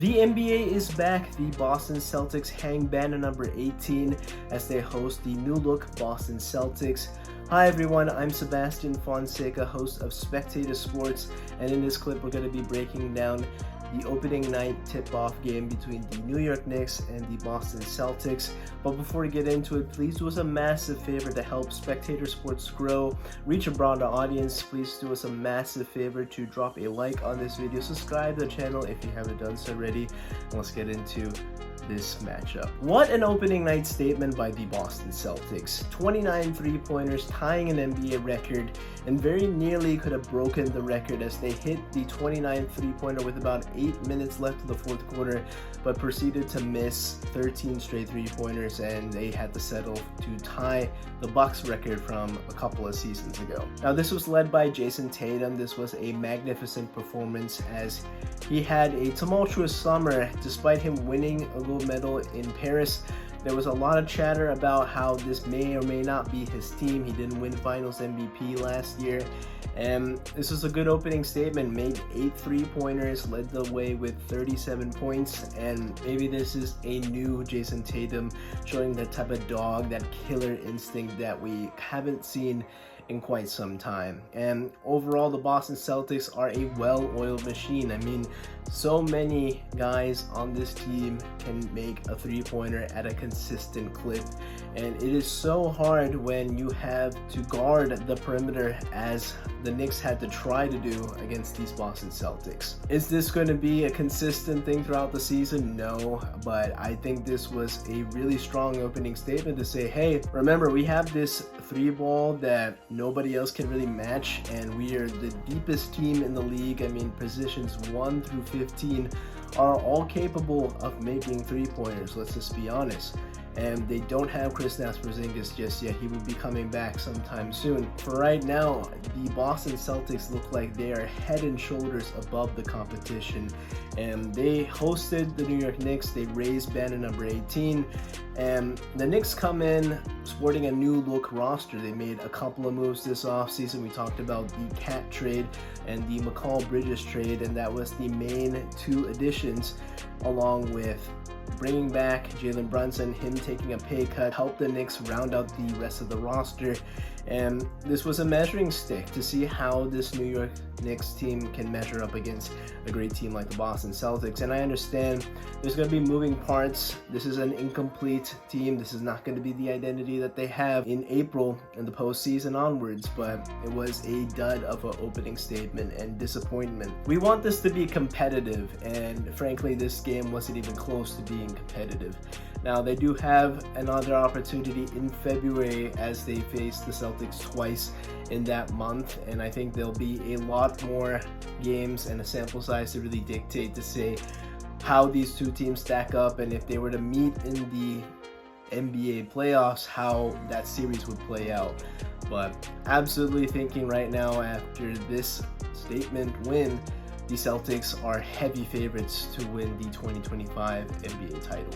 The NBA is back. The Boston Celtics hang banner number 18 as they host the new-look Boston Celtics. Hi everyone, I'm Sebastian Fonseca, host of Spectator Sports, and in this clip we're going to be breaking down the opening night tip-off game between the New York Knicks and the Boston Celtics. But before we get into it, please do us a massive favor to help Spectator Sports grow, reach a broader audience. Please do us a massive favor to drop a like on this video, subscribe to the channel if you haven't done so already, and let's get into this matchup. What an opening night statement by the Boston Celtics. 29 three-pointers, tying an NBA record, and very nearly could have broken the record as they hit the 29 three-pointer with about 8 minutes left in the fourth quarter, but proceeded to miss 13 straight three-pointers, and they had to settle to tie the Bucks record from a couple of seasons ago. Now this was led by Jason Tatum. This was a magnificent performance as he had a tumultuous summer despite him winning a gold medal in Paris. There was a lot of chatter about how this may or may not be his team. He didn't win Finals MVP last year, and this was a good opening statement. Made 8 three-pointers, led the way with 37 points, and maybe this is a new Jason Tatum, showing that type of dog, that killer instinct that we haven't seen in quite some time. And overall, the Boston Celtics are a well-oiled machine. I mean, so many guys on this team can make a three-pointer at a consistent clip, and it is so hard when you have to guard the perimeter as the Knicks had to try to do against these Boston Celtics. Is this going to be a consistent thing throughout the season? No, but I think this was a really strong opening statement to say, hey, remember, we have this three ball that nobody else can really match, and we are the deepest team in the league. I mean, positions 1 through 15 are all capable of making three-pointers, let's just be honest. And they don't have Kristaps Porzingis just yet. He will be coming back sometime soon. For right now, the Boston Celtics look like they are head and shoulders above the competition. And they hosted the New York Knicks. They raised banner number 18. And the Knicks come in sporting a new look roster. They made a couple of moves this offseason. We talked about the Cat trade and the McCall Bridges trade, and that was the main two additions, along with bringing back Jalen Brunson. Him taking a pay cut helped the Knicks round out the rest of the roster, and this was a measuring stick to see how this New York Knicks team can measure up against a great team like the Boston Celtics. And I understand there's going to be moving parts. This is an incomplete team. This is not going to be the identity that they have in April and the postseason onwards, but it was a dud of an opening statement and disappointment. We want this to be competitive, and frankly, this game wasn't even close to being competitive. Now, they do have another opportunity in February as they face the Celtics twice in that month, and I think there'll be a lot more games and a sample size to really dictate to say how these two teams stack up, and if they were to meet in the NBA playoffs, how that series would play out. But absolutely thinking right now, after this statement win, the Celtics are heavy favorites to win the 2025 NBA title.